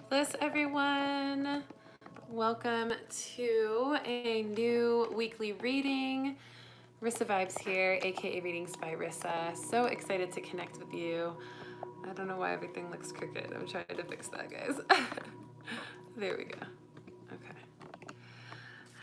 Bliss, everyone. Welcome to a new weekly reading. Rissa Vibes here, aka Readings by Rissa. So excited to connect with you. I don't know why everything looks crooked. I'm trying to fix that, guys. There we go. Okay.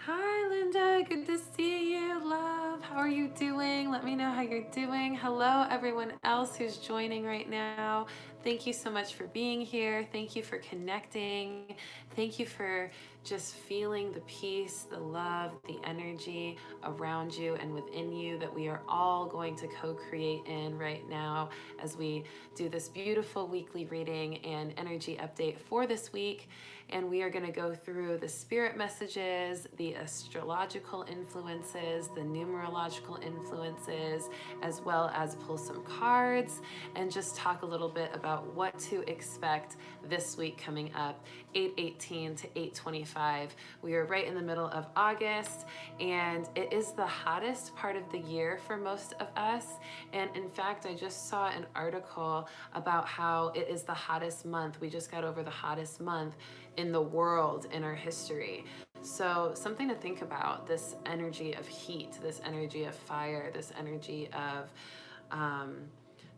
Hi, Linda. Good to see you, love. How are you doing? Let me know how you're doing. Hello, everyone else who's joining right now. Thank you so much for being here. Thank you for connecting. Thank you for just feeling the peace, the love, the energy around you and within you that we are all going to co-create in right now as we do this beautiful weekly reading and energy update for this week. And we are going to go through the spirit messages, the astrological influences, the numerological influences, as well as pull some cards and just talk a little bit about what to expect this week coming up, 8/18 to 8/25. We are right in the middle of August, and it is the hottest part of the year for most of us. And in fact, I just saw an article about how it is the hottest month. We just got over the hottest month in the world in our history. So something to think about, this energy of heat, this energy of fire, this energy of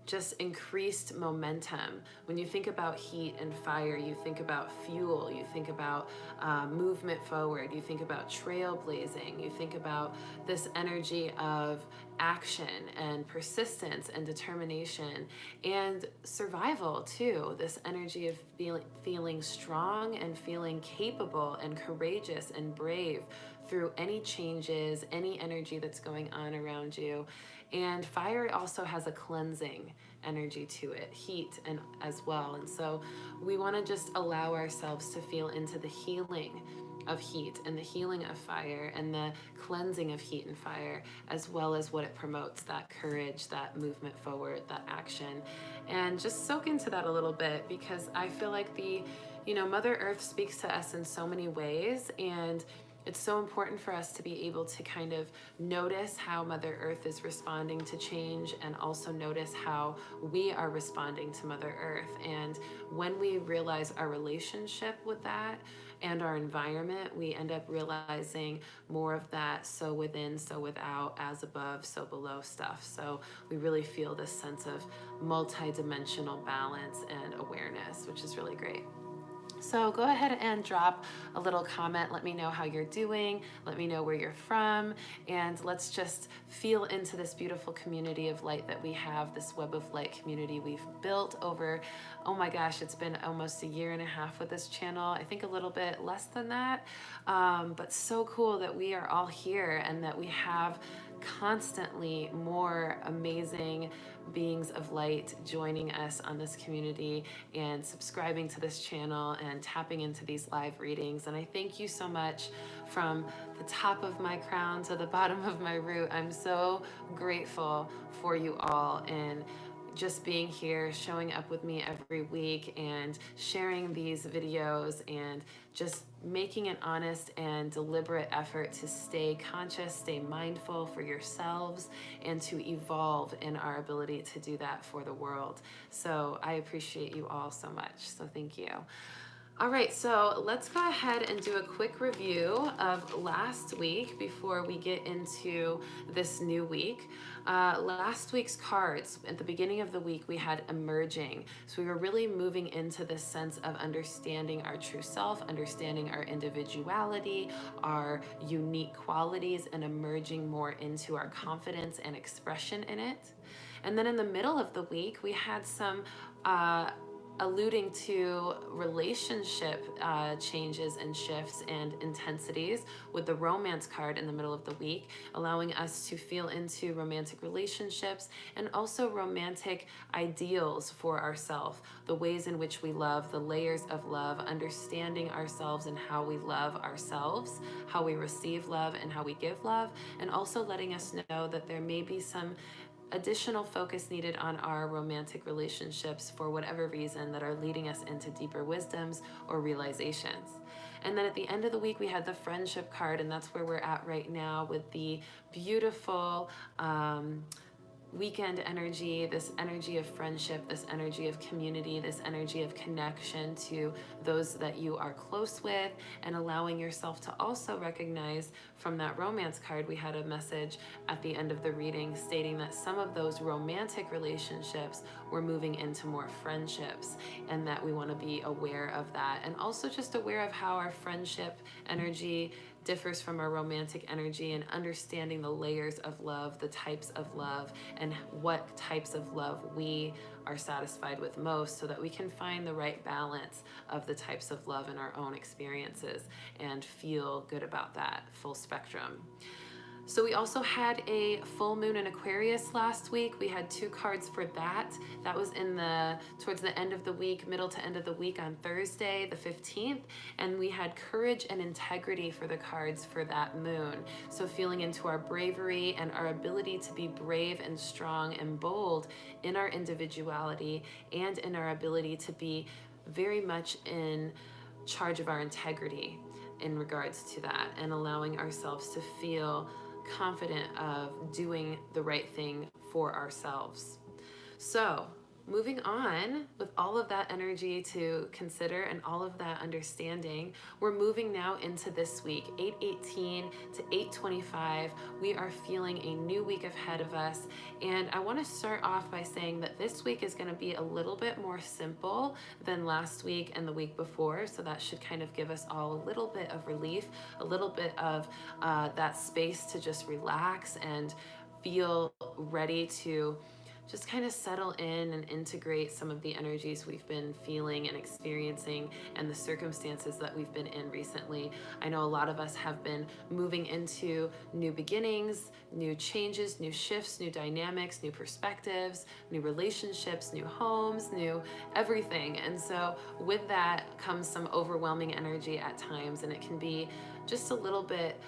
just increased momentum. When you think about heat and fire, you think about fuel, you think about movement forward, you think about trailblazing, you think about this energy of action and persistence and determination and survival too. This energy of feeling strong and feeling capable and courageous and brave through any changes, any energy that's going on around you. And fire also has a cleansing energy to it, heat and as well. And so we want to just allow ourselves to feel into the healing of heat and the healing of fire and the cleansing of heat and fire, as well as what it promotes, that courage, that movement forward, that action. And just soak into that a little bit, because I feel like Mother Earth speaks to us in so many ways, and it's so important for us to be able to kind of notice how Mother Earth is responding to change, and also notice how we are responding to Mother Earth. And when we realize our relationship with that and our environment, we end up realizing more of that so within, so without, as above, so below stuff. So we really feel this sense of multi-dimensional balance and awareness, which is really great. So go ahead and drop a little comment. Let me know how you're doing. Let me know where you're from. And let's just feel into this beautiful community of light that we have, this web of light community we've built over, oh my gosh, it's been almost a year and a half with this channel. I think a little bit less than that. But so cool that we are all here and that we have constantly more amazing beings of light joining us on this community and subscribing to this channel and tapping into these live readings. And I thank you so much from the top of my crown to the bottom of my root. I'm so grateful for you all and just being here, showing up with me every week and sharing these videos and just making an honest and deliberate effort to stay conscious, stay mindful for yourselves, and to evolve in our ability to do that for the world. So I appreciate you all so much. So thank you. All right, so let's go ahead and do a quick review of last week before we get into this new week. Last week's cards, at the beginning of the week, we had emerging. So we were really moving into this sense of understanding our true self, understanding our individuality, our unique qualities, and emerging more into our confidence and expression in it. And then in the middle of the week, we had some alluding to relationship changes and shifts and intensities with the romance card in the middle of the week, allowing us to feel into romantic relationships and also romantic ideals for ourselves, the ways in which we love, the layers of love, understanding ourselves and how we love ourselves, how we receive love and how we give love, and also letting us know that there may be some additional focus needed on our romantic relationships for whatever reason that are leading us into deeper wisdoms or realizations. And then at the end of the week, we had the friendship card, and that's where we're at right now with the beautiful weekend energy, this energy of friendship, this energy of community, this energy of connection to those that you are close with, and allowing yourself to also recognize from that romance card, we had a message at the end of the reading stating that some of those romantic relationships were moving into more friendships, and that we want to be aware of that, and also just aware of how our friendship energy differs from our romantic energy, and understanding the layers of love, the types of love, and what types of love we are satisfied with most, so that we can find the right balance of the types of love in our own experiences and feel good about that full spectrum. So we also had a full moon in Aquarius last week. We had 2 cards for that. That was towards the end of the week, middle to end of the week on Thursday, the 15th. And we had courage and integrity for the cards for that moon. So feeling into our bravery and our ability to be brave and strong and bold in our individuality, and in our ability to be very much in charge of our integrity in regards to that, and allowing ourselves to feel confident of doing the right thing for ourselves. So moving on, with all of that energy to consider and all of that understanding, we're moving now into this week, 8/18 to 8/25. We are feeling a new week ahead of us. And I want to start off by saying that this week is going to be a little bit more simple than last week and the week before. So that should kind of give us all a little bit of relief, a little bit of that space to just relax and feel ready to just kind of settle in and integrate some of the energies we've been feeling and experiencing, and the circumstances that we've been in recently. I know a lot of us have been moving into new beginnings, new changes, new shifts, new dynamics, new perspectives, new relationships, new homes, new everything. And so with that comes some overwhelming energy at times, and it can be just a little bit,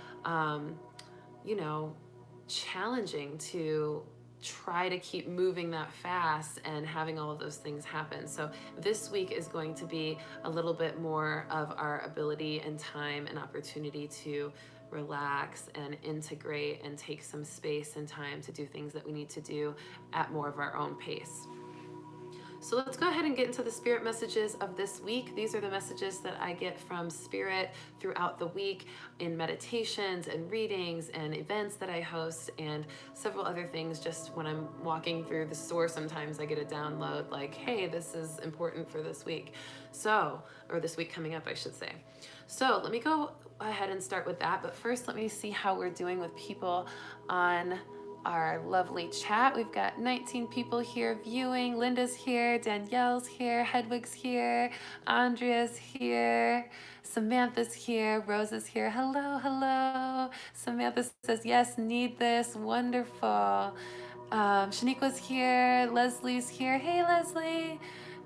challenging to try to keep moving that fast and having all of those things happen. So this week is going to be a little bit more of our ability and time and opportunity to relax and integrate and take some space and time to do things that we need to do at more of our own pace. So let's go ahead and get into the spirit messages of this week. These are the messages that I get from spirit throughout the week in meditations and readings and events that I host, and several other things. Just when I'm walking through the store, sometimes I get a download like, hey, this is important for this week. Or this week coming up, I should say. So let me go ahead and start with that. But first, let me see how we're doing with people on our lovely chat. We've got 19 people here viewing. Linda's here, Danielle's here, Hedwig's here, Andrea's here, Samantha's here, Rose is here. Hello, hello. Samantha says, yes, need this. Wonderful. Shaniqua's here, Leslie's here. Hey, Leslie.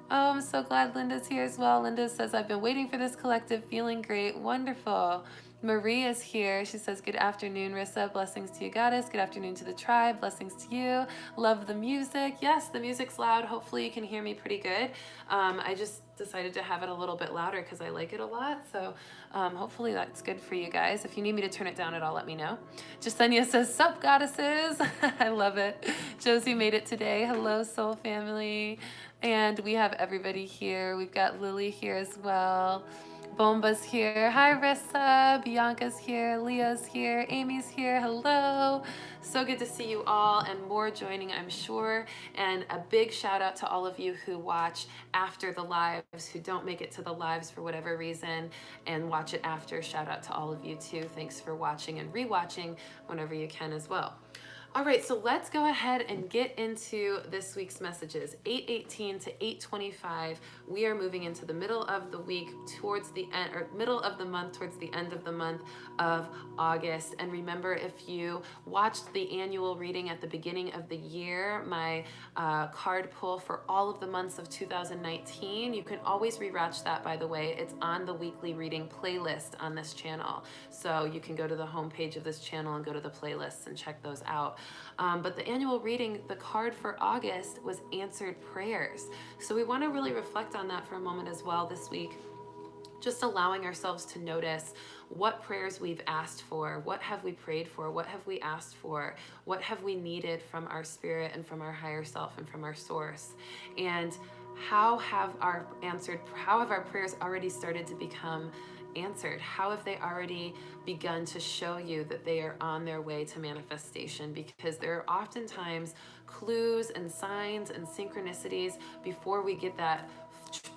Oh, I'm so glad Linda's here as well. Linda says, I've been waiting for this collective, feeling great. Wonderful. Maria's here. She says, good afternoon, Rissa. Blessings to you, goddess. Good afternoon to the tribe. Blessings to you. Love the music. Yes, the music's loud. Hopefully you can hear me pretty good. I just decided to have it a little bit louder because I like it a lot. So hopefully that's good for you guys. If you need me to turn it down at all, let me know. Jasenia says, sup, goddesses. I love it. Josie made it today. Hello, soul family. And we have everybody here. We've got Lily here as well. Bomba's here. Hi, Rissa. Bianca's here. Leah's here. Amy's here. Hello. So good to see you all, and more joining, I'm sure. And a big shout out to all of you who watch after the lives, who don't make it to the lives for whatever reason and watch it after. Shout out to all of you too. Thanks for watching and rewatching whenever you can as well. All right, so let's go ahead and get into this week's messages. 8/18 to 8/25. We are moving into the middle of the week towards the end, or middle of the month towards the end of the month of August. And remember, if you watched the annual reading at the beginning of the year, my card pull for all of the months of 2019, you can always rewatch that, by the way. It's on the weekly reading playlist on this channel. So you can go to the homepage of this channel and go to the playlists and check those out. But the annual reading, the card for August was answered prayers. So we want to really reflect on that for a moment as well this week. just allowing ourselves to notice what prayers we've asked for, what have we prayed for, what have we asked for, what have we needed from our spirit and from our higher self and from our source, and how have our prayers already started to become answered? How have they already begun to show you that they are on their way to manifestation? Because there are oftentimes clues and signs and synchronicities before we get that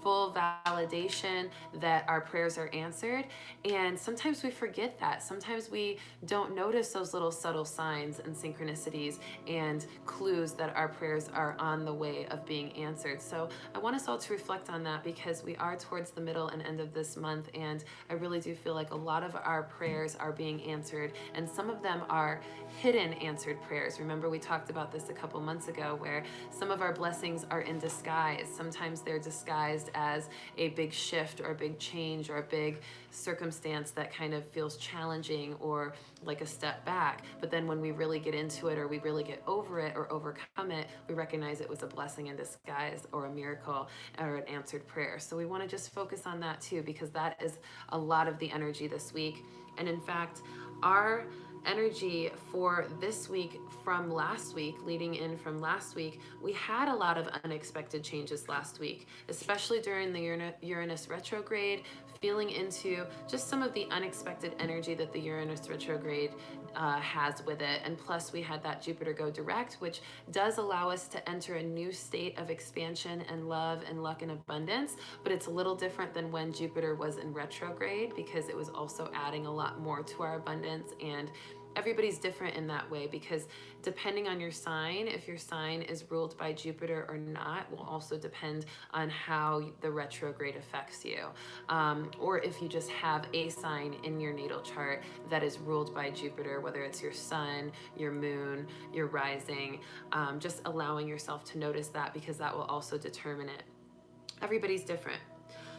full validation that our prayers are answered. And sometimes we forget that. Sometimes we don't notice those little subtle signs and synchronicities and clues that our prayers are on the way of being answered. So I want us all to reflect on that, because we are towards the middle and end of this month, and I really do feel like a lot of our prayers are being answered, and some of them are hidden answered prayers. Remember, we talked about this a couple months ago, where some of our blessings are in disguise. Sometimes they're disguised as a big shift or a big change or a big circumstance that kind of feels challenging or like a step back. But then when we really get into it, or we really get over it or overcome it, we recognize it was a blessing in disguise or a miracle or an answered prayer. So we want to just focus on that too, because that is a lot of the energy this week. And in fact, our energy for this week from last week, leading in from last week, we had a lot of unexpected changes last week, especially during the Uranus retrograde, feeling into just some of the unexpected energy that the Uranus retrograde has with it. And plus we had that Jupiter go direct, which does allow us to enter a new state of expansion and love and luck and abundance. But it's a little different than when Jupiter was in retrograde, because it was also adding a lot more to our abundance. And everybody's different in that way, because depending on your sign, if your sign is ruled by Jupiter or not, will also depend on how the retrograde affects you. Or if you just have a sign in your natal chart that is ruled by Jupiter, whether it's your sun, your moon, your rising, just allowing yourself to notice that, because that will also determine it. Everybody's different.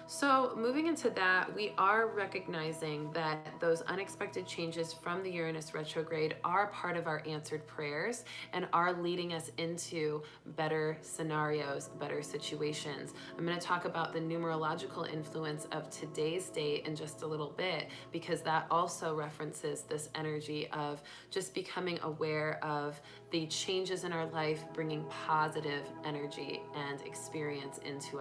So moving into that, we are recognizing that those unexpected changes from the Uranus retrograde are part of our answered prayers and are leading us into better scenarios, better situations. I'm going to talk about the numerological influence of today's date in just a little bit, because that also references this energy of just becoming aware of the changes in our life, bringing positive energy and experience into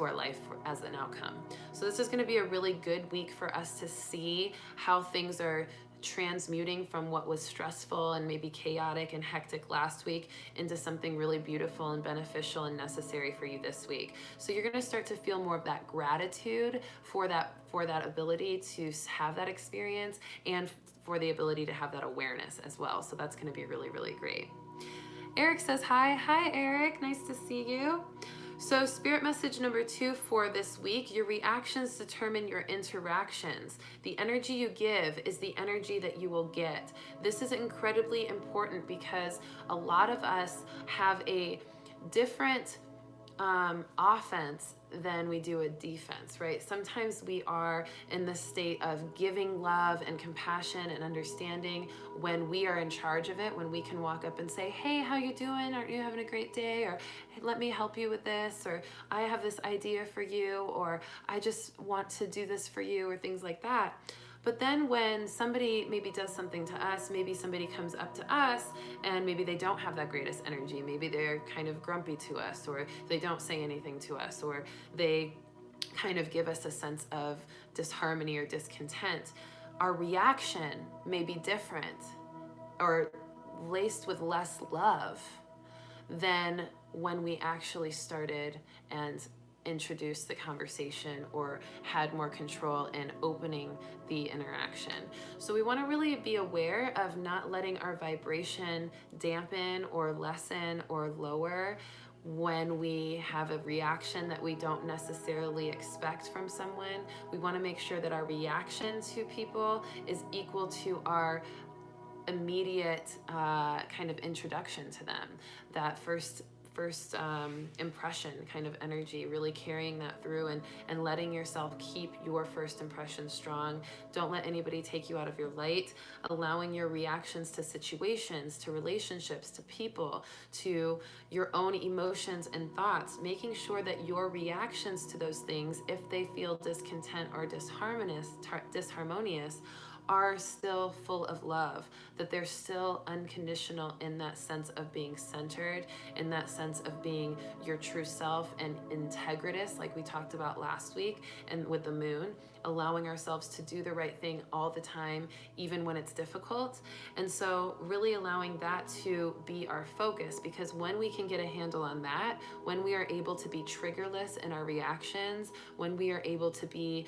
our life as an outcome. So this is going to be a really good week for us to see how things are transmuting from what was stressful and maybe chaotic and hectic last week into something really beautiful and beneficial and necessary for you this week. So you're going to start to feel more of that gratitude for that ability to have that experience, and for the ability to have that awareness as well. So that's going to be really, really great. Eric says hi. Hi, Eric. Nice to see you. So spirit message number 2 for this week: your reactions determine your interactions. The energy you give is the energy that you will get. This is incredibly important, because a lot of us have a different offense than we do a defense, right? Sometimes we are in the state of giving love and compassion and understanding when we are in charge of it, when we can walk up and say, hey, how you doing? Aren't you having a great day? Or hey, let me help you with this, or I have this idea for you, or I just want to do this for you, or things like that. But then when somebody maybe does something to us, maybe somebody comes up to us and maybe they don't have that greatest energy, maybe they're kind of grumpy to us, or they don't say anything to us, or they kind of give us a sense of disharmony or discontent, our reaction may be different or laced with less love than when we actually started and introduced the conversation or had more control in opening the interaction. So we want to really be aware of not letting our vibration dampen or lessen or lower when we have a reaction that we don't necessarily expect from someone. We want to make sure that our reaction to people is equal to our immediate kind of introduction to them. That first impression kind of energy, really carrying that through and letting yourself keep your first impression strong. Don't let anybody take you out of your light, allowing your reactions to situations, to relationships, to people, to your own emotions and thoughts, making sure that your reactions to those things, if they feel discontent or disharmonious, are still full of love, that they're still unconditional in that sense of being centered, in that sense of being your true self and integritous, like we talked about last week, and with the moon, allowing ourselves to do the right thing all the time, even when it's difficult. And so really allowing that to be our focus, because when we can get a handle on that, when we are able to be triggerless in our reactions, when we are able to be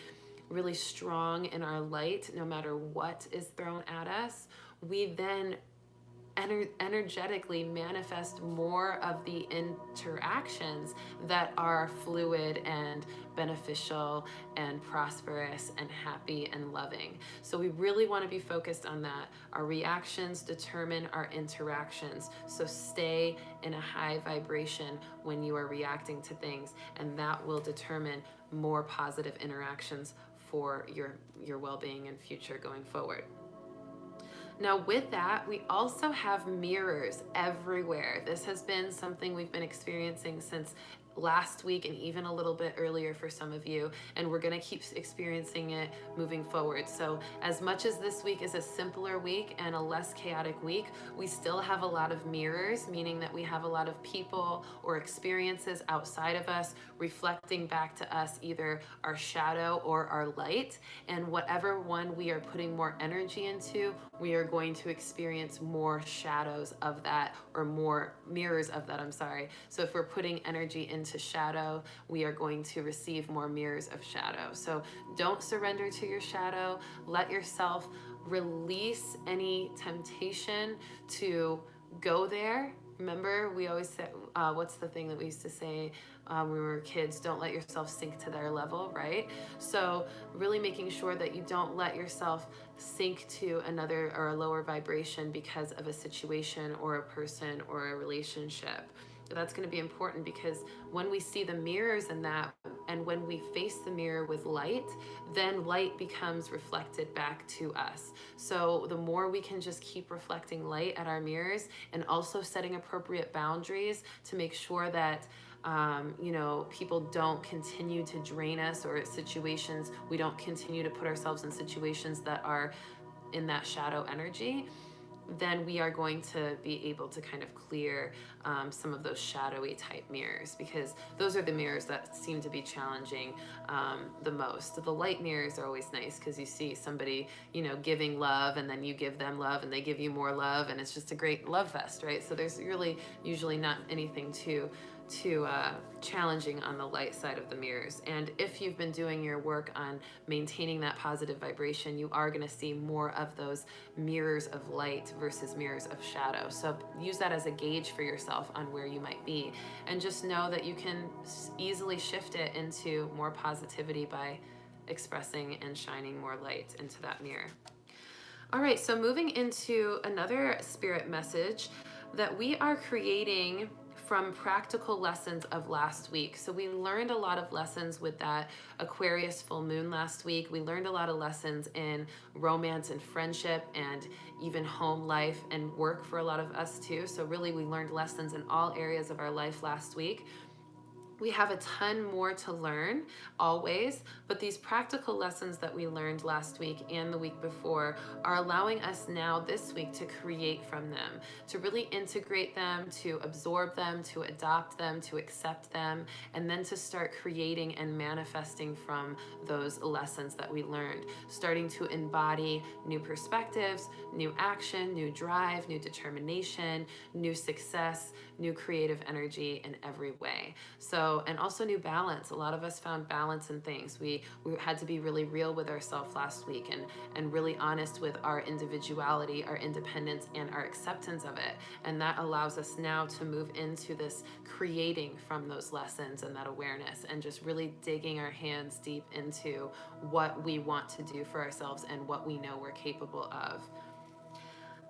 really strong in our light, no matter what is thrown at us, we then energetically manifest more of the interactions that are fluid and beneficial and prosperous and happy and loving. So we really want to be focused on that. Our reactions determine our interactions. So stay in a high vibration when you are reacting to things, and that will determine more positive interactions for your well-being and future going forward. Now with that, we also have mirrors everywhere. This has been something we've been experiencing since last week and even a little bit earlier for some of you, and we're going to keep experiencing it moving forward. So as much as this week is a simpler week and a less chaotic week, we still have a lot of mirrors, meaning that we have a lot of people or experiences outside of us reflecting back to us either our shadow or our light, and whatever one we are putting more energy into, we are going to experience more shadows of that, or more mirrors of that, I'm sorry. So if we're putting energy into shadow, we are going to receive more mirrors of shadow. So don't surrender to your shadow. Let yourself release any temptation to go there. Remember, we always said, what's the thing that we used to say when we were kids? Don't let yourself sink to their level, right? So really making sure that you don't let yourself sink to another or a lower vibration because of a situation or a person or a relationship. That's going to be important, because when we see the mirrors in that, and when we face the mirror with light, then light becomes reflected back to us. So the more we can just keep reflecting light at our mirrors, and also setting appropriate boundaries to make sure that people don't continue to drain us, or situations, we don't continue to put ourselves in situations that are in that shadow energy, then we are going to be able to kind of clear some of those shadowy type mirrors, because those are the mirrors that seem to be challenging the most. The light mirrors are always nice, because you see somebody, giving love, and then you give them love and they give you more love, and it's just a great love fest, right? So there's really usually not anything too challenging on the light side of the mirrors. And if you've been doing your work on maintaining that positive vibration, you are going to see more of those mirrors of light versus mirrors of shadow. So use that as a gauge for yourself on where you might be, and just know that you can easily shift it into more positivity by expressing and shining more light into that mirror. All right, so moving into another spirit message that we are creating from practical lessons of last week. So we learned a lot of lessons with that Aquarius full moon last week. We learned a lot of lessons in romance and friendship, and even home life and work for a lot of us too. So really we learned lessons in all areas of our life last week. We have a ton more to learn always, but these practical lessons that we learned last week and the week before are allowing us now this week to create from them, to really integrate them, to absorb them, to adopt them, to accept them, and then to start creating and manifesting from those lessons that we learned, starting to embody new perspectives, new action, new drive, new determination, new success, new creative energy in every way. So, and also new balance. A lot of us found balance in things. We had to be really real with ourselves last week, and really honest with our individuality, our independence, and our acceptance of it. And that allows us now to move into this creating from those lessons and that awareness, and just really digging our hands deep into what we want to do for ourselves and what we know we're capable of.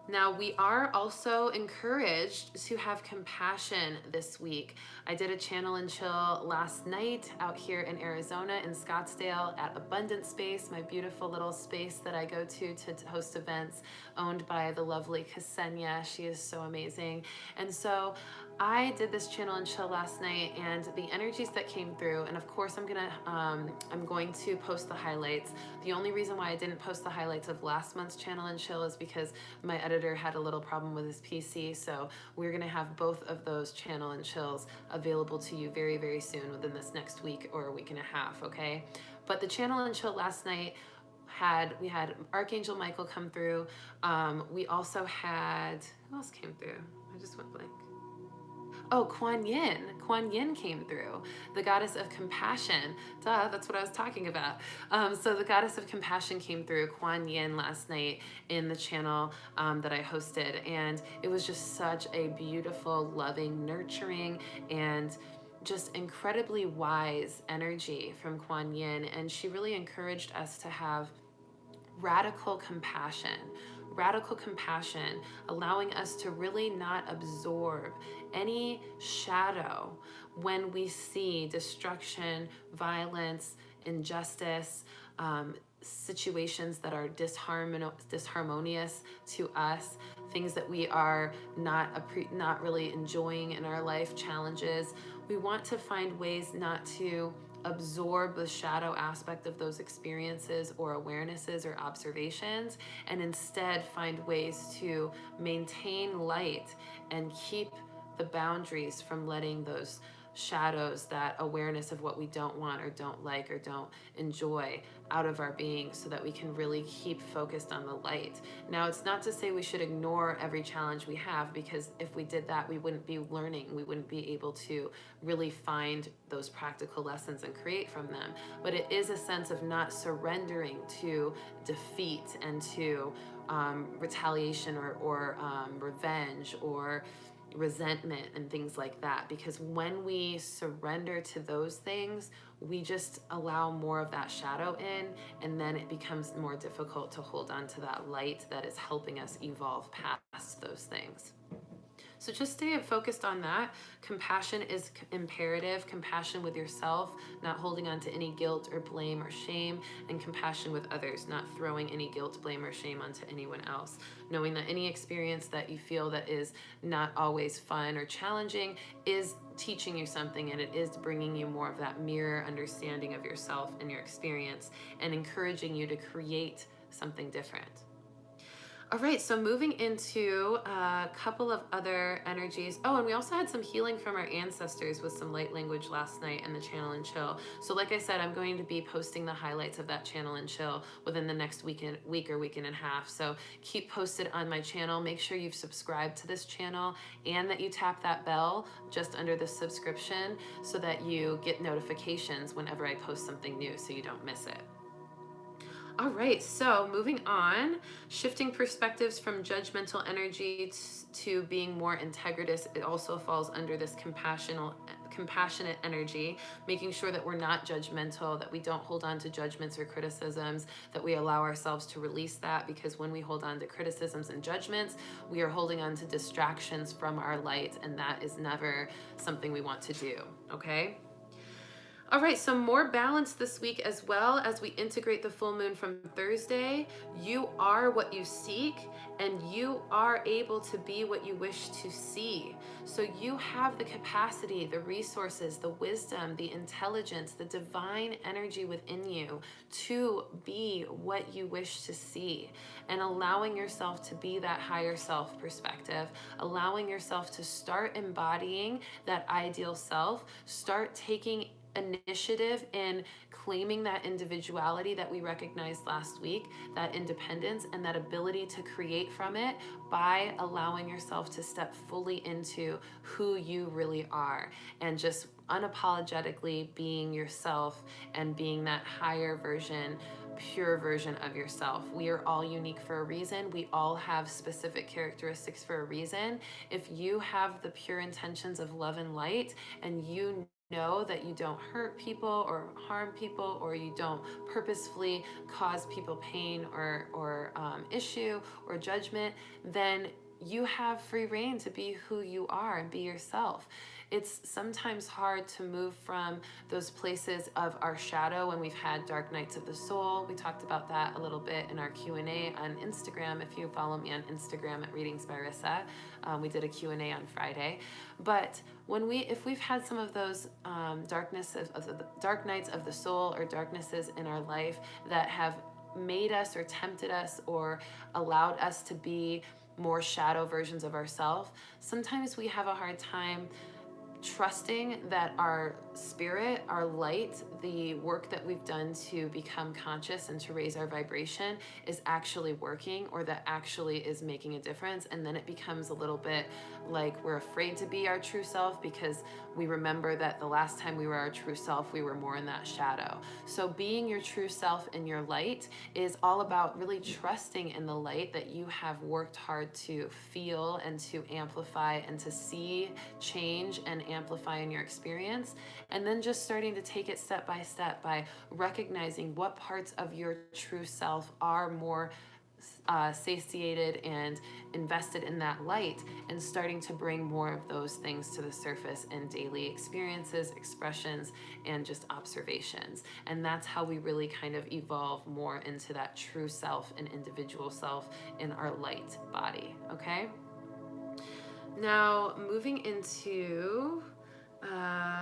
Now, we are also encouraged to have compassion this week. I did a channel and chill last night out here in Arizona in Scottsdale at Abundant Space, my beautiful little space that I go to host events, owned by the lovely Ksenia. She is so amazing. And so I did this channel and chill last night, and the energies that came through, and of course I'm going to post the highlights. The only reason why I didn't post the highlights of last month's channel and chill is because my editor had a little problem with his PC, so we're gonna have both of those channel and chills available to you very, very soon, within this next week or a week and a half, okay? But the channel and chill last night, we had Archangel Michael come through. We also had, who else came through? I just went blank. Oh, Kuan Yin. Kuan Yin came through, the goddess of compassion. Duh, that's what I was talking about. So the goddess of compassion came through, Kuan Yin, last night in the channel that I hosted. And it was just such a beautiful, loving, nurturing, and just incredibly wise energy from Kuan Yin. And she really encouraged us to have radical compassion, allowing us to really not absorb any shadow when we see destruction, violence, injustice, situations that are disharmonious to us, things that we are not really enjoying in our life, challenges. We want to find ways not to absorb the shadow aspect of those experiences or awarenesses or observations, and instead find ways to maintain light and keep the boundaries from letting those shadows, that awareness of what we don't want or don't like or don't enjoy, out of our being, so that we can really keep focused on the light. Now, it's not to say we should ignore every challenge we have, because if we did that, we wouldn't be learning. We wouldn't be able to really find those practical lessons and create from them. But it is a sense of not surrendering to defeat and to retaliation or revenge or resentment and things like that, because when we surrender to those things, we just allow more of that shadow in, and then it becomes more difficult to hold on to that light that is helping us evolve past those things. So just stay focused on that. Compassion is imperative. Compassion with yourself, not holding on to any guilt or blame or shame, and compassion with others, not throwing any guilt, blame, or shame onto anyone else. Knowing that any experience that you feel that is not always fun or challenging is teaching you something, and it is bringing you more of that mirror understanding of yourself and your experience, and encouraging you to create something different. All right, so moving into a couple of other energies. Oh, and we also had some healing from our ancestors with some light language last night in the channel and chill. So like I said, I'm going to be posting the highlights of that channel and chill within the next week or week and a half. So keep posted on my channel. Make sure you've subscribed to this channel, and that you tap that bell just under the subscription, so that you get notifications whenever I post something new, so you don't miss it. All right, so moving on, shifting perspectives from judgmental energy to being more integritous. It also falls under this compassionate energy, making sure that we're not judgmental, that we don't hold on to judgments or criticisms, that we allow ourselves to release that, because when we hold on to criticisms and judgments, we are holding on to distractions from our light, and that is never something we want to do, okay? All right, so more balance this week, as well as we integrate the full moon from Thursday. You are what you seek, and you are able to be what you wish to see. So you have the capacity, the resources, the wisdom, the intelligence, the divine energy within you to be what you wish to see, and allowing yourself to be that higher self perspective, allowing yourself to start embodying that ideal self, start taking initiative in claiming that individuality that we recognized last week, that independence and that ability to create from it, by allowing yourself to step fully into who you really are, and just unapologetically being yourself and being that higher version, pure version of yourself. We are all unique for a reason. We all have specific characteristics for a reason. If you have the pure intentions of love and light, and you know that you don't hurt people or harm people, or you don't purposefully cause people pain or issue or judgment, then you have free reign to be who you are and be yourself. It's sometimes hard to move from those places of our shadow when we've had dark nights of the soul. We talked about that a little bit in our Q&A on Instagram. If you follow me on Instagram at readingsbyrissa, we did a Q&A on Friday. But if we've had some of those dark nights of the soul, or darknesses in our life that have made us or tempted us or allowed us to be more shadow versions of ourselves, sometimes we have a hard time trusting that our spirit, our light, the work that we've done to become conscious and to raise our vibration is actually working, or that actually is making a difference. And then it becomes a little bit like we're afraid to be our true self, because we remember that the last time we were our true self, we were more in that shadow. So being your true self in your light is all about really trusting in the light that you have worked hard to feel and to amplify and to see change and amplify in your experience. And then just starting to take it step by step by recognizing what parts of your true self are more satiated and invested in that light, and starting to bring more of those things to the surface in daily experiences, expressions, and just observations. And that's how we really kind of evolve more into that true self and individual self in our light body. Okay? Now, moving into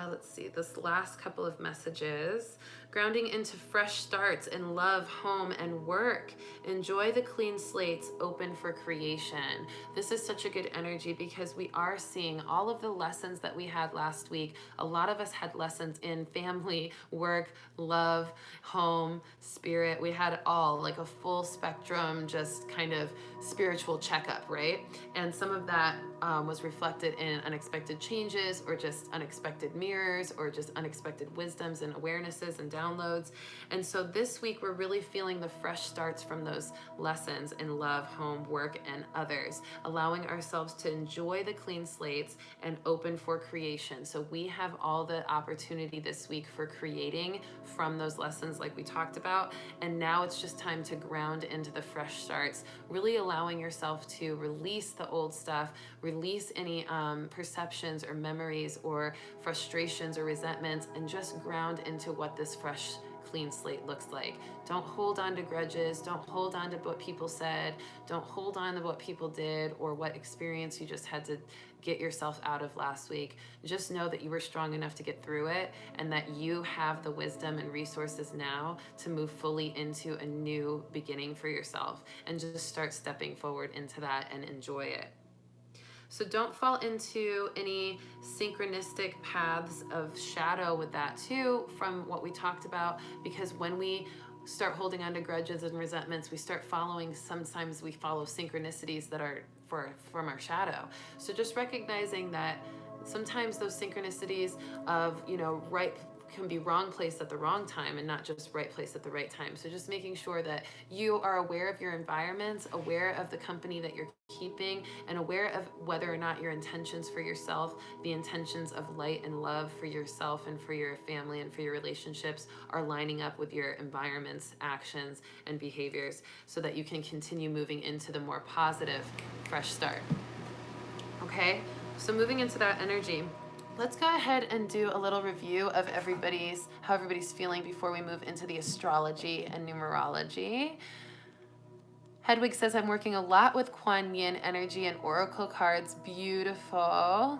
let's see, this last couple of messages. Grounding into fresh starts in love, home, and work. Enjoy the clean slates open for creation. This is such a good energy because we are seeing all of the lessons that we had last week. A lot of us had lessons in family, work, love, home, spirit. We had all, like a full spectrum, just kind of spiritual checkup, right? And some of that was reflected in unexpected changes, or just unexpected mirrors, or just unexpected wisdoms and awarenesses and downloads. And so this week we're really feeling the fresh starts from those lessons in love, home, work, and others, allowing ourselves to enjoy the clean slates and open for creation. So we have all the opportunity this week for creating from those lessons like we talked about. And now it's just time to ground into the fresh starts, really allowing yourself to release the old stuff, release any perceptions or memories or frustrations or resentments, and just ground into what this fresh clean slate looks like. Don't hold on to grudges. Don't hold on to what people said. Don't hold on to what people did or what experience you just had to get yourself out of last week. Just know that you were strong enough to get through it, and that you have the wisdom and resources now to move fully into a new beginning for yourself, and just start stepping forward into that and enjoy it. So don't fall into any synchronistic paths of shadow with that too, from what we talked about, because when we start holding on to grudges and resentments, we start following, sometimes we follow synchronicities that are from our shadow. So just recognizing that sometimes those synchronicities of, right can be wrong place at the wrong time, and not just right place at the right time. So just making sure that you are aware of your environments, aware of the company that you're keeping, and aware of whether or not your intentions for yourself, the intentions of light and love for yourself and for your family and for your relationships, are lining up with your environment's actions and behaviors, so that you can continue moving into the more positive fresh start. Okay, so moving into that energy, let's go ahead and do a little review of how everybody's feeling before we move into the astrology and numerology. Hedwig says, I'm working a lot with Kuan Yin energy and oracle cards. Beautiful.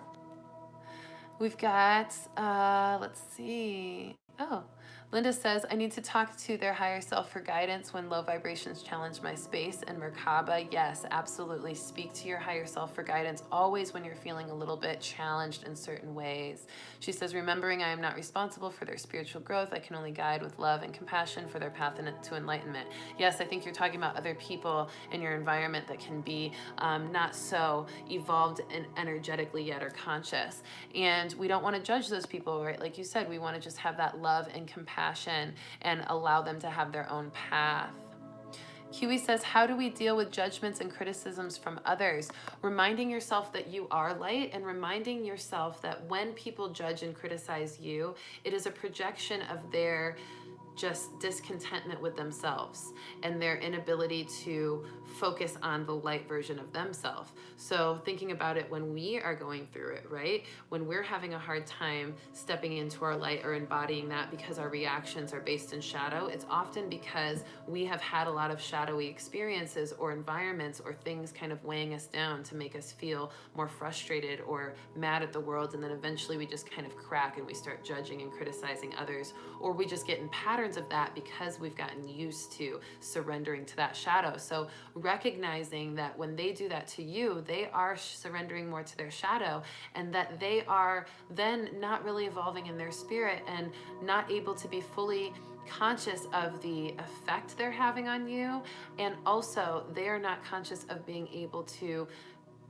We've got, let's see. Oh, Linda says, I need to talk to their higher self for guidance when low vibrations challenge my space. And Merkaba, yes, absolutely. Speak to your higher self for guidance always when you're feeling a little bit challenged in certain ways. She says, remembering I am not responsible for their spiritual growth. I can only guide with love and compassion for their path to enlightenment. Yes, I think you're talking about other people in your environment that can be not so evolved and energetically yet or conscious. And we don't want to judge those people, right? Like you said, we want to just have that love and compassion and allow them to have their own path. Kiwi says, how do we deal with judgments and criticisms from others? Reminding yourself that you are light, and reminding yourself that when people judge and criticize you, it is a projection of their just discontentment with themselves and their inability to focus on the light version of themselves. So thinking about it when we are going through it, right? When we're having a hard time stepping into our light or embodying that because our reactions are based in shadow, it's often because we have had a lot of shadowy experiences or environments or things kind of weighing us down to make us feel more frustrated or mad at the world. And then eventually we just kind of crack and we start judging and criticizing others, or we just get in patterns of that because we've gotten used to surrendering to that shadow. So recognizing that when they do that to you, they are surrendering more to their shadow, and that they are then not really evolving in their spirit and not able to be fully conscious of the effect they're having on you. And also they are not conscious of being able to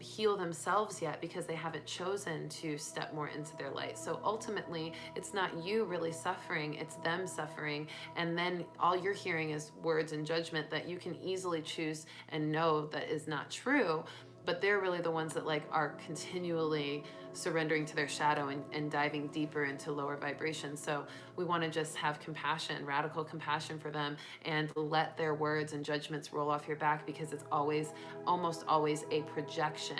heal themselves yet because they haven't chosen to step more into their light. So ultimately, it's not you really suffering, it's them suffering. And then all you're hearing is words and judgment that you can easily choose and know that is not true. But they're really the ones that are continually surrendering to their shadow and diving deeper into lower vibrations. So we want to just have compassion, radical compassion for them, and let their words and judgments roll off your back, because it's almost always a projection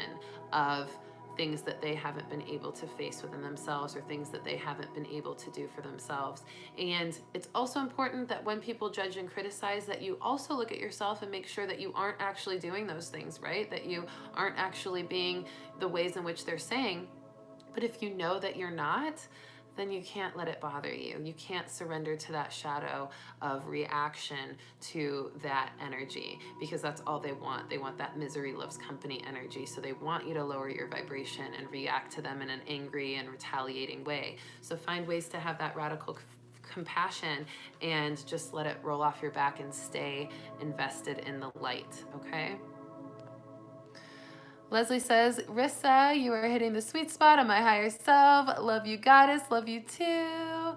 of things that they haven't been able to face within themselves, or things that they haven't been able to do for themselves. And it's also important that when people judge and criticize, that you also look at yourself and make sure that you aren't actually doing those things, right? That you aren't actually being the ways in which they're saying. But if you know that you're not, then you can't let it bother you. You can't surrender to that shadow of reaction to that energy, because that's all they want. They want that misery loves company energy. So they want you to lower your vibration and react to them in an angry and retaliating way. So find ways to have that radical compassion and just let it roll off your back and stay invested in the light, okay? Leslie says, Rissa, you are hitting the sweet spot on my higher self. Love you, goddess. Love you too.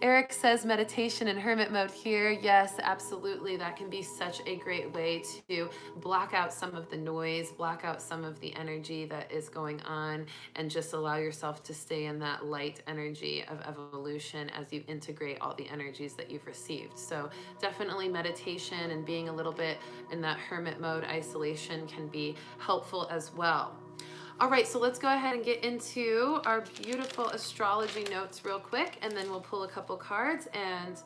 Eric says meditation and hermit mode here. Yes, absolutely. That can be such a great way to block out some of the noise, block out some of the energy that is going on, and just allow yourself to stay in that light energy of evolution as you integrate all the energies that you've received. So definitely meditation and being a little bit in that hermit mode, isolation, can be helpful as well. All right, so let's go ahead and get into our beautiful astrology notes real quick, and then we'll pull a couple cards and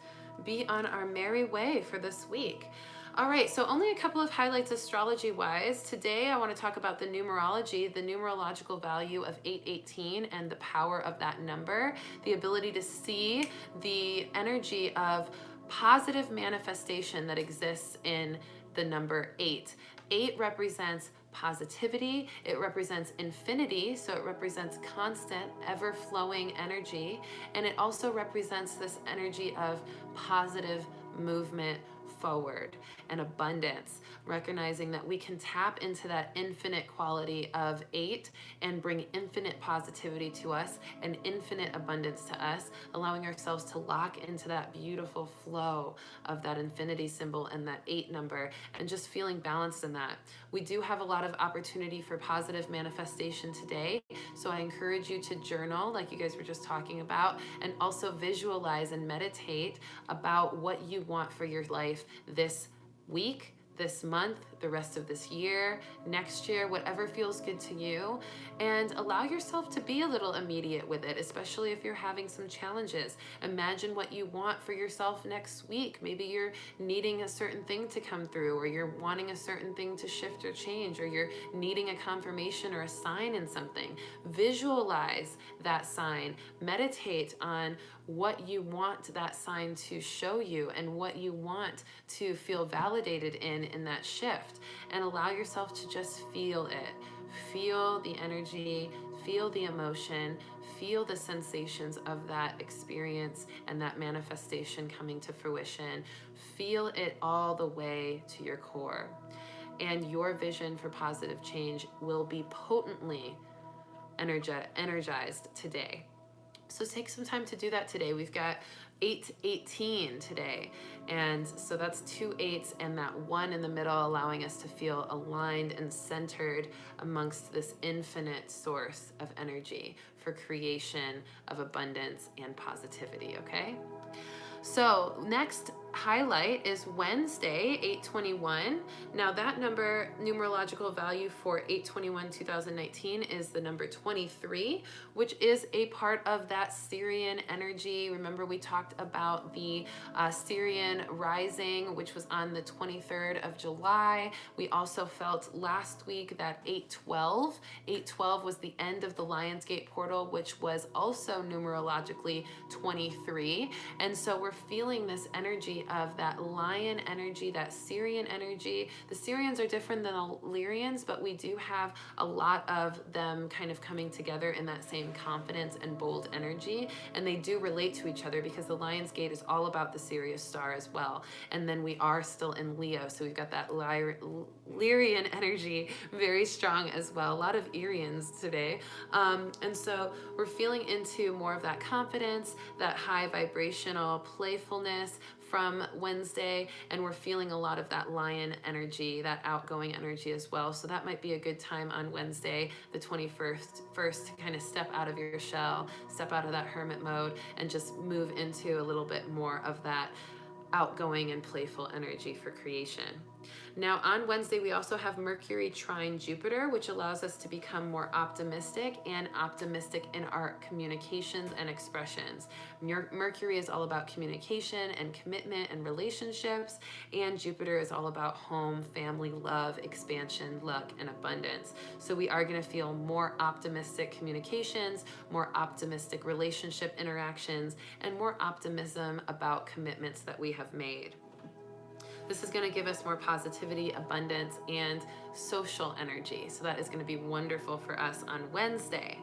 be on our merry way for this week. All right, so only a couple of highlights astrology-wise. Today, I want to talk about the numerology, the numerological value of 818 and the power of that number, the ability to see the energy of positive manifestation that exists in the number 8. 8 represents positivity, it represents infinity, so it represents constant, ever-flowing energy, and it also represents this energy of positive movement forward and abundance, recognizing that we can tap into that infinite quality of 8 and bring infinite positivity to us and infinite abundance to us, allowing ourselves to lock into that beautiful flow of that infinity symbol and that 8 number, and just feeling balanced in that. We do have a lot of opportunity for positive manifestation today, so I encourage you to journal like you guys were just talking about, and also visualize and meditate about what you want for your life this week, this month, the rest of this year, next year, whatever feels good to you, and allow yourself to be a little immediate with it, especially if you're having some challenges. Imagine what you want for yourself next week. Maybe you're needing a certain thing to come through, or you're wanting a certain thing to shift or change, or you're needing a confirmation or a sign in something. Visualize that sign. Meditate on what you want that sign to show you and what you want to feel validated in that shift, and allow yourself to just feel it. Feel the energy, feel the emotion, feel the sensations of that experience and that manifestation coming to fruition. Feel it all the way to your core, and your vision for positive change will be potently energized today. So take some time to do that today. We've got 818 today. And so that's 2 8s and that 1 in the middle, allowing us to feel aligned and centered amongst this infinite source of energy for creation of abundance and positivity, okay? So next highlight is Wednesday, 821. Now that number, numerological value for 821-2019 is the number 23, which is a part of that Syrian energy. Remember we talked about the Syrian rising, which was on the 23rd of July. We also felt last week that 812. 812 was the end of the Lionsgate portal, which was also numerologically 23. And so we're feeling this energy of that lion energy, that Syrian energy. The Syrians are different than the Illyrians, but we do have a lot of them kind of coming together in that same confidence and bold energy. And they do relate to each other because the Lion's Gate is all about the Sirius star as well. And then we are still in Leo, so we've got that Lyrian energy very strong as well. A lot of Irians today. And so we're feeling into more of that confidence, that high vibrational playfulness from Wednesday, and we're feeling a lot of that lion energy, that outgoing energy as well. So that might be a good time on Wednesday, the 21st, to kind of step out of your shell, step out of that hermit mode, and just move into a little bit more of that outgoing and playful energy for creation. Now on Wednesday, we also have Mercury trine Jupiter, which allows us to become more optimistic and optimistic in our communications and expressions. Mercury is all about communication and commitment and relationships, and Jupiter is all about home, family, love, expansion, luck, and abundance. So we are going to feel more optimistic communications, more optimistic relationship interactions, and more optimism about commitments that we have made. This is going to give us more positivity, abundance, and social energy. So that is going to be wonderful for us on Wednesday.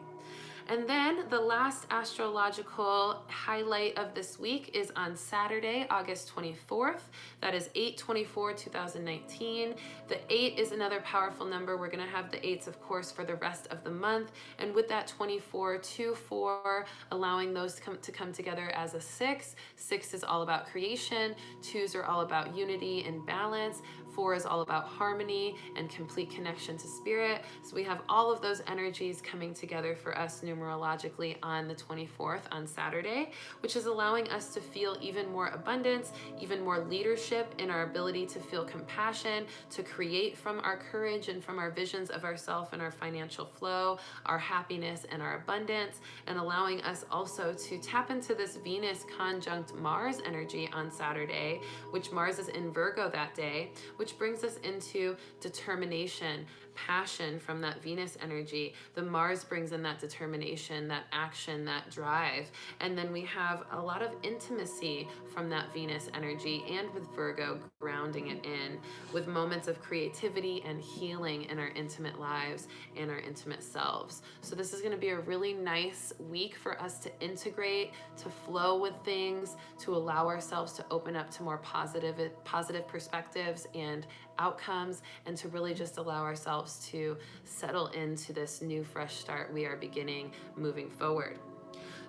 And then the last astrological highlight of this week is on Saturday, August 24th. That is 8/24/2019. The 8 is another powerful number. We're going to have the 8s, of course, for the rest of the month. And with that 24, 2, 4, allowing those to come together as a 6. 6 is all about creation. 2s are all about unity and balance. 4 is all about harmony and complete connection to spirit. So we have all of those energies coming together for us numerologically on the 24th, on Saturday, which is allowing us to feel even more abundance, even more leadership in our ability to feel compassion, to create from our courage and from our visions of ourself and our financial flow, our happiness and our abundance, and allowing us also to tap into this Venus conjunct Mars energy on Saturday, which Mars is in Virgo that day, which brings us into determination, passion from that Venus energy. The Mars brings in that determination, that action, that drive. And then we have a lot of intimacy from that Venus energy, and with Virgo grounding it in with moments of creativity and healing in our intimate lives and our intimate selves. So this is going to be a really nice week for us to integrate, to flow with things, to allow ourselves to open up to more positive perspectives and outcomes, and to really just allow ourselves to settle into this new fresh start we are beginning moving forward.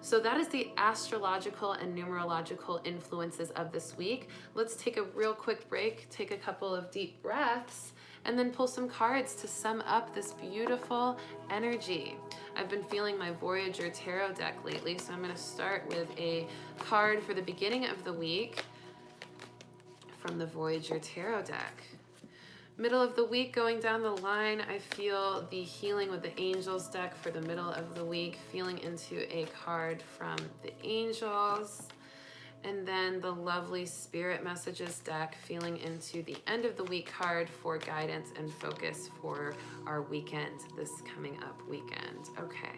So that is the astrological and numerological influences of this week. Let's take a real quick break, take a couple of deep breaths, and then pull some cards to sum up this beautiful energy. I've been feeling my Voyager Tarot deck lately, so I'm going to start with a card for the beginning of the week from the Voyager Tarot deck. Middle of the week, going down the line, I feel the Healing with the Angels deck for the middle of the week, feeling into a card from the angels. And then the lovely Spirit Messages deck, feeling into the end of the week card for guidance and focus for our weekend, this coming up weekend. Okay.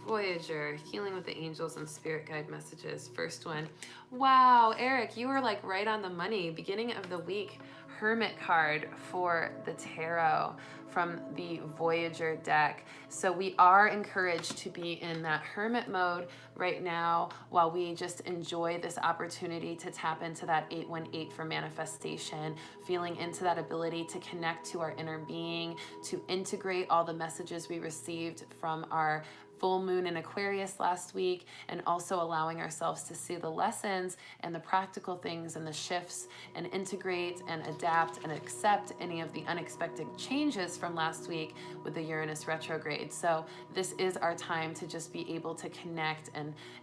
Voyager, Healing with the Angels and Spirit Guide Messages. First one. Wow, Eric, you were like right on the money. Beginning of the week, Hermit card for the tarot from the Voyager deck. So we are encouraged to be in that hermit mode right now while we just enjoy this opportunity to tap into that 818 for manifestation, feeling into that ability to connect to our inner being, to integrate all the messages we received from our full moon in Aquarius last week, and also allowing ourselves to see the lessons and the practical things and the shifts and integrate and adapt and accept any of the unexpected changes from last week with the Uranus retrograde. So this is our time to just be able to connect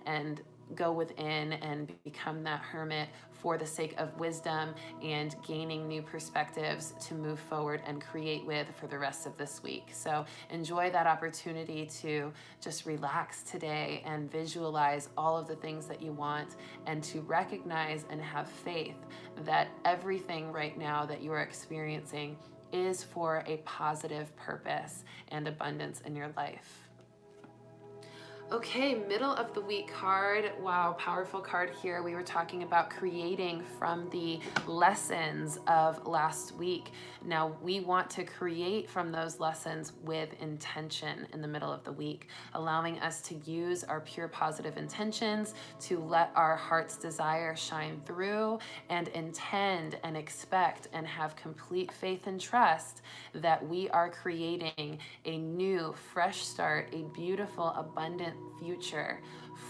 and go within and become that hermit for the sake of wisdom and gaining new perspectives to move forward and create with for the rest of this week. So enjoy that opportunity to just relax today and visualize all of the things that you want, and to recognize and have faith that everything right now that you are experiencing is for a positive purpose and abundance in your life. Okay, middle of the week card. Wow, powerful card here. We were talking about creating from the lessons of last week. Now we want to create from those lessons with intention in the middle of the week, allowing us to use our pure positive intentions to let our heart's desire shine through, and intend and expect and have complete faith and trust that we are creating a new, fresh start, a beautiful, abundant future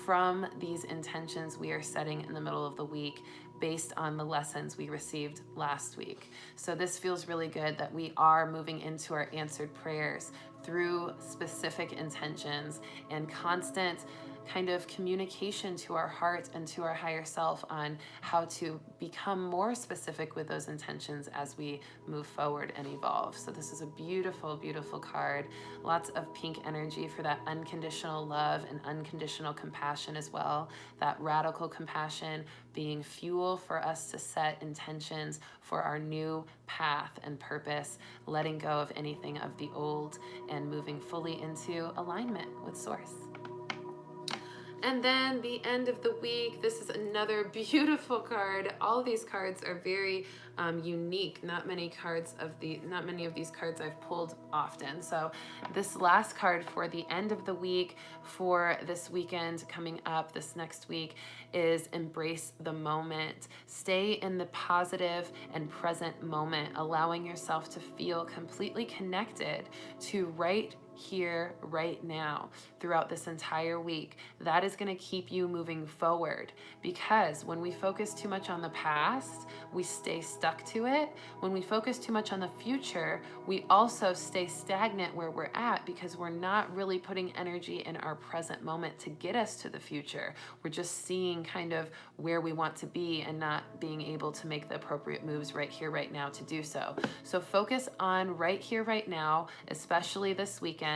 from these intentions we are setting in the middle of the week based on the lessons we received last week. So this feels really good that we are moving into our answered prayers through specific intentions and constant kind of communication to our heart and to our higher self on how to become more specific with those intentions as we move forward and evolve. So this is a beautiful, beautiful card. Lots of pink energy for that unconditional love and unconditional compassion as well. That radical compassion being fuel for us to set intentions for our new path and purpose, letting go of anything of the old and moving fully into alignment with Source. And then the end of the week, this is another beautiful card. All of these cards are very unique. Not many of these cards I've pulled often. So this last card for the end of the week for this weekend coming up, this next week, is embrace the moment. Stay in the positive and present moment, allowing yourself to feel completely connected to right here, right now, throughout this entire week. That is going to keep you moving forward, because when we focus too much on the past, we stay stuck to it. When we focus too much on the future, we also stay stagnant where we're at, because we're not really putting energy in our present moment to get us to the future. We're just seeing kind of where we want to be and not being able to make the appropriate moves right here, right now to do so. So focus on right here, right now, especially this weekend,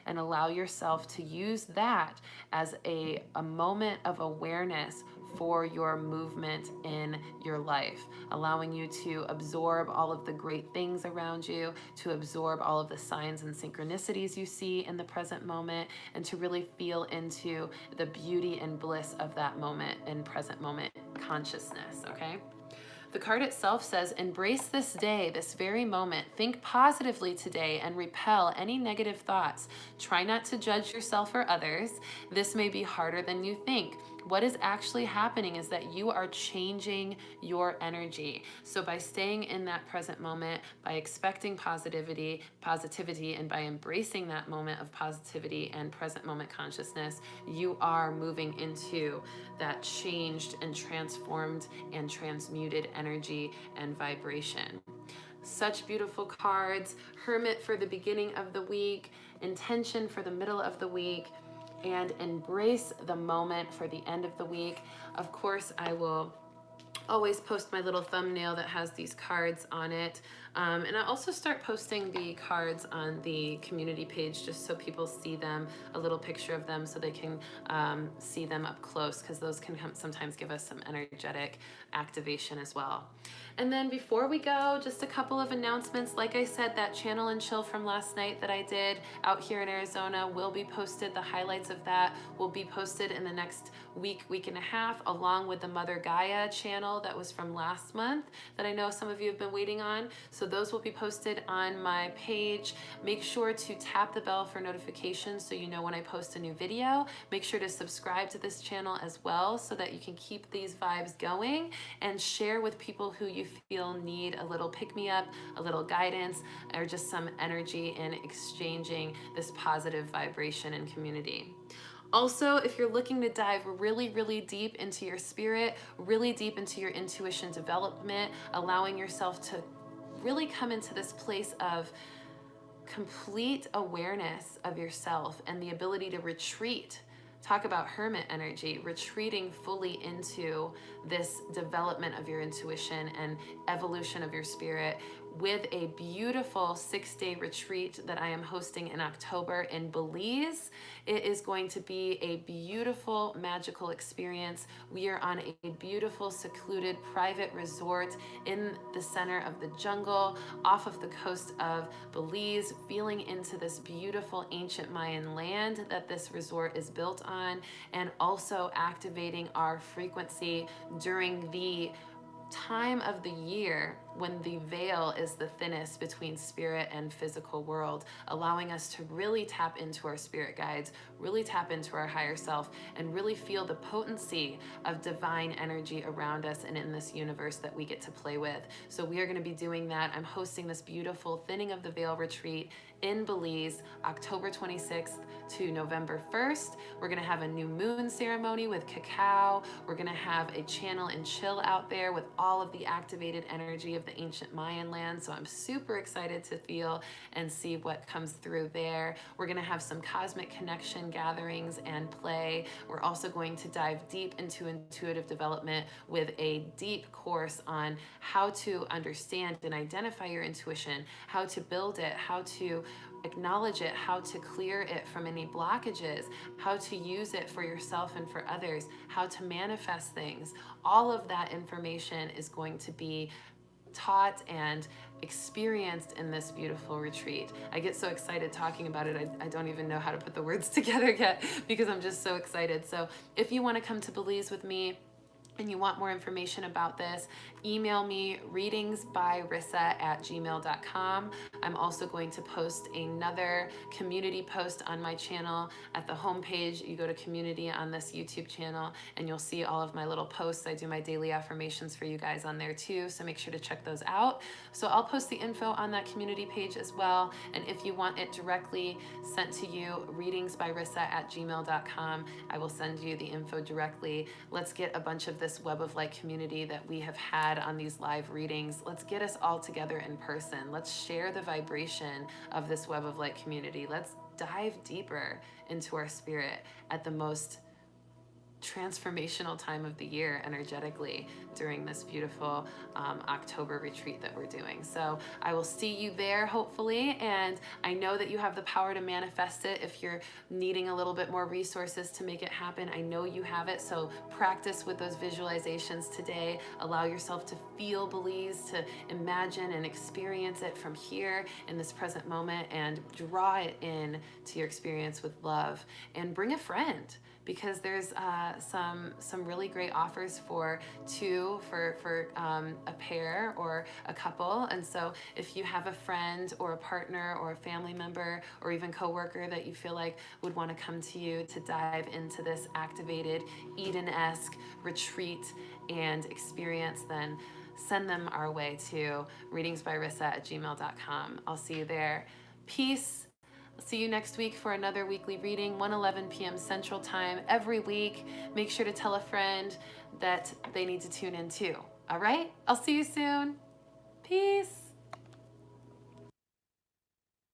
and allow yourself to use that as a moment of awareness for your movement in your life, allowing you to absorb all of the great things around you, to absorb all of the signs and synchronicities you see in the present moment, and to really feel into the beauty and bliss of that moment in present moment consciousness, okay? The card itself says, embrace this day, this very moment. Think positively today and repel any negative thoughts. Try not to judge yourself or others. This may be harder than you think. What is actually happening is that you are changing your energy. So by staying in that present moment, by expecting positivity, and by embracing that moment of positivity and present moment consciousness, you are moving into that changed and transformed and transmuted energy and vibration. Such beautiful cards. Hermit for the beginning of the week, intention for the middle of the week, and embrace the moment for the end of the week. Of course, I will always post my little thumbnail that has these cards on it. And I also start posting the cards on the community page just so people see them, a little picture of them so they can see them up close, because those can sometimes give us some energetic activation as well. And then before we go, just a couple of announcements. Like I said, that channel and chill from last night that I did out here in Arizona will be posted. The highlights of that will be posted in the next week and a half, along with the Mother Gaia channel Zelle that was from last month that I know some of you have been waiting on. So those will be posted on my page. Make sure to tap the bell for notifications so you know when I post a new video. Make sure to subscribe to this channel as well so that you can keep these vibes going, and share with people who you feel need a little pick-me-up, a little guidance, or just some energy in exchanging this positive vibration and community. Also, if you're looking to dive really, really deep into your spirit, really deep into your intuition development, allowing yourself to really come into this place of complete awareness of yourself and the ability to retreat. Talk about hermit energy, retreating fully into this development of your intuition and evolution of your spirit, with a beautiful 6-day retreat that I am hosting in October in Belize. It is going to be a beautiful, magical experience. We are on a beautiful, secluded, private resort in the center of the jungle, off of the coast of Belize, feeling into this beautiful ancient Mayan land that this resort is built on, and also activating our frequency during the time of the year when the veil is the thinnest between spirit and physical world, allowing us to really tap into our spirit guides, really tap into our higher self, and really feel the potency of divine energy around us and in this universe that we get to play with. So we are going to be doing that. I'm hosting this beautiful Thinning of the Veil retreat in Belize, October 26th to November 1st. We're going to have a new moon ceremony with cacao. We're going to have a channel and chill out there with all of the activated energy of the ancient Mayan land. So I'm super excited to feel and see what comes through there. We're going to have some cosmic connection gatherings and play. We're also going to dive deep into intuitive development with a deep course on how to understand and identify your intuition, how to build it, how to acknowledge it, how to clear it from any blockages, how to use it for yourself and for others, how to manifest things. All of that information is going to be taught and experienced in this beautiful retreat. I get so excited talking about it, I don't even know how to put the words together yet because I'm just so excited. So if you want to come to Belize with me and you want more information about this, email me readingsbyrissa@gmail.com. I'm also going to post another community post on my channel. At the homepage, you go to community on this YouTube channel and you'll see all of my little posts. I do my daily affirmations for you guys on there too, so make sure to check those out. So I'll post the info on that community page as well. And if you want it directly sent to you, readingsbyrissa@gmail.com. I will send you the info directly. Let's get a bunch of this web of light community that we have had on these live readings. Let's get us all together in person. Let's share the vibration of this web of light community. Let's dive deeper into our spirit at the most transformational time of the year energetically during this beautiful October retreat that we're doing. So I will see you there hopefully, and I know that you have the power to manifest it. If you're needing a little bit more resources to make it happen, I know you have it. So practice with those visualizations today. Allow yourself to feel Belize, to imagine and experience it from here in this present moment, and draw it in to your experience with love. And bring a friend, because there's some really great offers for two, for a pair or a couple. And so if you have a friend or a partner or a family member or even coworker that you feel like would want to come to you to dive into this activated Eden-esque retreat and experience, then send them our way to readingsbyrissa@gmail.com. I'll see you there. Peace. See you next week for another weekly reading, 1:11 p.m. Central Time every week. Make sure to tell a friend that they need to tune in too. All right? I'll see you soon. Peace.